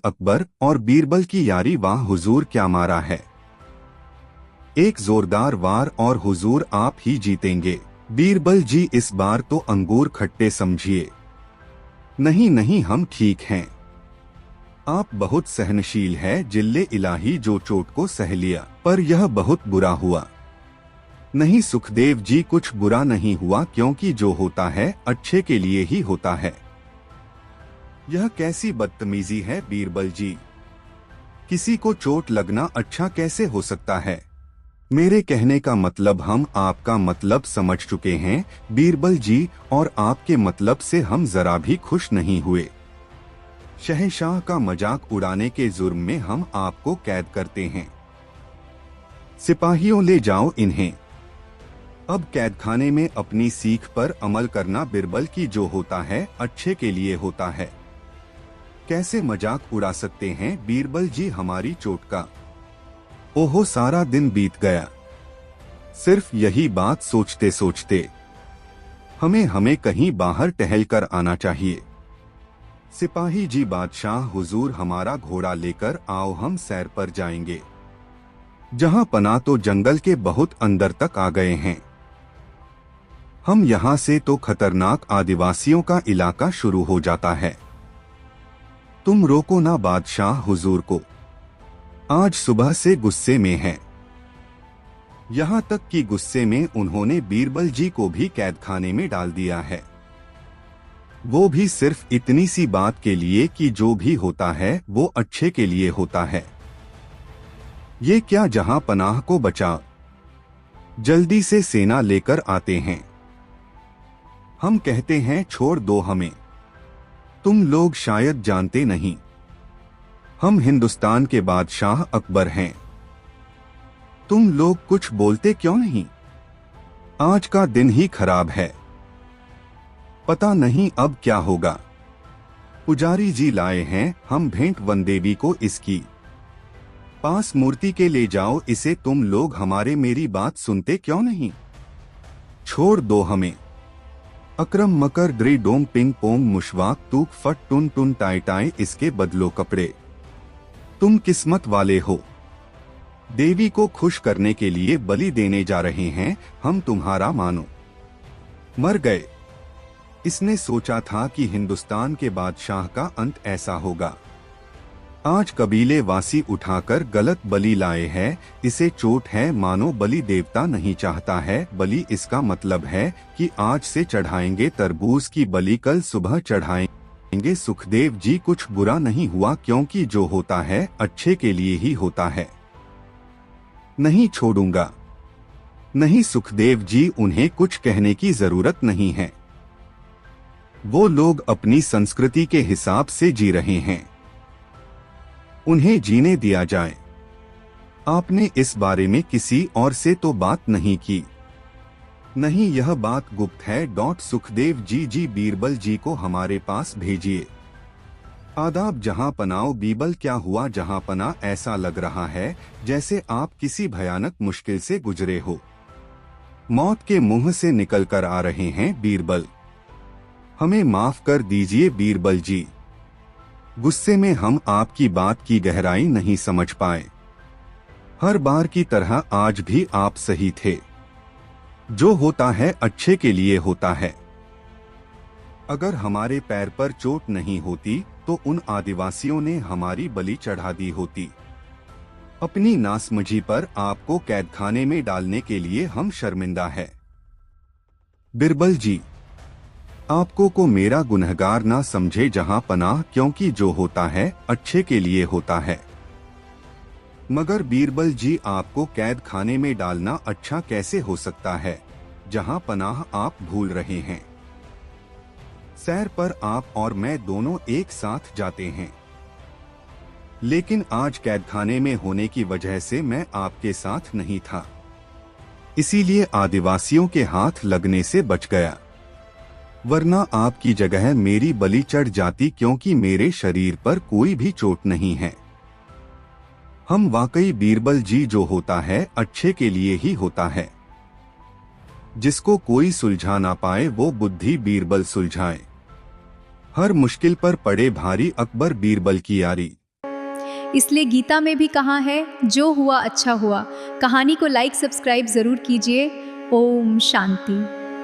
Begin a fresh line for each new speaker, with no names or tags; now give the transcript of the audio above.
अकबर और बीरबल की यारी, वाह हुजूर क्या मारा है। एक जोरदार वार और हुजूर आप ही जीतेंगे। बीरबल जी इस बार तो अंगूर खट्टे समझिए। नहीं नहीं हम ठीक हैं। आप बहुत सहनशील है जिल्ले इलाही, जो चोट को सह लिया, पर यह बहुत बुरा हुआ। नहीं सुखदेव जी कुछ बुरा नहीं हुआ, क्योंकि जो होता है अच्छे के लिए ही होता है। यह कैसी बदतमीजी है बीरबल जी, किसी को चोट लगना अच्छा कैसे हो सकता है। मेरे कहने का मतलब हम आपका मतलब समझ चुके हैं बीरबल जी, और आपके मतलब से हम जरा भी खुश नहीं हुए। शहंशाह का मजाक उड़ाने के जुर्म में हम आपको कैद करते हैं। सिपाहियों ले जाओ इन्हें। अब कैदखाने में अपनी सीख पर अमल करना बीरबल की, जो होता है अच्छे के लिए होता है। कैसे मजाक उड़ा सकते हैं बीरबल जी हमारी चोट का। ओहो सारा दिन बीत गया सिर्फ यही बात सोचते सोचते। हमें कहीं बाहर टहल कर आना चाहिए। सिपाही जी बादशाह हुजूर हमारा घोड़ा लेकर आओ, हम सैर पर जाएंगे। जहां पना तो जंगल के बहुत अंदर तक आ गए हैं। हम यहाँ से तो खतरनाक आदिवासियों का इलाका शुरू हो जाता है। तुम रोको ना बादशाह हुजूर को, आज सुबह से गुस्से में हैं। यहाँ तक कि गुस्से में उन्होंने बीरबल जी को भी कैदखाने में डाल दिया है। वो भी सिर्फ इतनी सी बात के लिए कि जो भी होता है वो अच्छे के लिए होता है। ये क्या जहां पनाह को बचा, जल्दी से सेना लेकर आते हैं। हम कहते हैं छोड़ दो हमें, तुम लोग शायद जानते नहीं, हम हिंदुस्तान के बादशाह अकबर हैं। तुम लोग कुछ बोलते क्यों नहीं। आज का दिन ही खराब है, पता नहीं अब क्या होगा। पुजारी जी लाए हैं, हम भेंट वनदेवी को इसकी पास मूर्ति के ले जाओ इसे। तुम लोग हमारे मेरी बात सुनते क्यों नहीं, छोड़ दो हमें। अकरम मकर द्रि डोंग पिंग पोंग मुशवाक तूक फट टुन टुन टाई टाई, इसके बदलो कपड़े। तुम किस्मत वाले हो, देवी को खुश करने के लिए बलि देने जा रहे हैं, हम तुम्हारा मानो मर गए। इसने सोचा था कि हिंदुस्तान के बादशाह का अंत ऐसा होगा। आज कबीले वासी उठाकर गलत बलि लाए हैं, इसे चोट है मानो बलि देवता नहीं चाहता है बलि। इसका मतलब है कि आज से चढ़ाएंगे तरबूज की बलि, कल सुबह चढ़ाएंगे। सुखदेव जी कुछ बुरा नहीं हुआ, क्योंकि जो होता है अच्छे के लिए ही होता है। नहीं छोड़ूंगा। नहीं सुखदेव जी, उन्हें कुछ कहने की जरूरत नहीं है। वो लोग अपनी संस्कृति के हिसाब से जी रहे हैं, उन्हें जीने दिया जाए। आपने इस बारे में किसी और से तो बात नहीं की। नहीं यह बात गुप्त है। सुखदेव जी बीरबल जी को हमारे पास भेजिए। आदाब जहां पनाओ। बीरबल क्या हुआ जहां पना, ऐसा लग रहा है जैसे आप किसी भयानक मुश्किल से गुजरे हो, मौत के मुंह से निकल कर आ रहे हैं बीरबल। हमें माफ कर दीजिए बीरबल जी, गुस्से में हम आपकी बात की गहराई नहीं समझ पाए। हर बार की तरह आज भी आप सही थे, जो होता है अच्छे के लिए होता है। अगर हमारे पैर पर चोट नहीं होती तो उन आदिवासियों ने हमारी बलि चढ़ा दी होती। अपनी नासमझी पर आपको कैदखाने में डालने के लिए हम शर्मिंदा है। बीरबल जी, आपको को मेरा गुनहगार ना समझे जहां पनाह, क्योंकि जो होता है अच्छे के लिए होता है। मगर बीरबल जी, आपको कैद खाने में डालना अच्छा कैसे हो सकता है जहां पनाह आप भूल रहे हैं। सैर पर आप और मैं दोनों एक साथ जाते हैं, लेकिन आज कैदखाने में होने की वजह से मैं आपके साथ नहीं था, इसीलिए आदिवासियों के हाथ लगने से बच गया। वरना आपकी जगह मेरी बलि चढ़ जाती, क्योंकि मेरे शरीर पर कोई भी चोट नहीं है। हम वाकई बीरबल जी, जो होता है अच्छे के लिए ही होता है। जिसको कोई सुलझा ना पाए वो बुद्धि बीरबल सुलझाए। हर मुश्किल पर पड़े भारी अकबर बीरबल की यारी।
इसलिए गीता में भी कहा है, जो हुआ अच्छा हुआ। कहानी को लाइक सब्सक्राइब ज़रूर कीजिए। ओम शांति।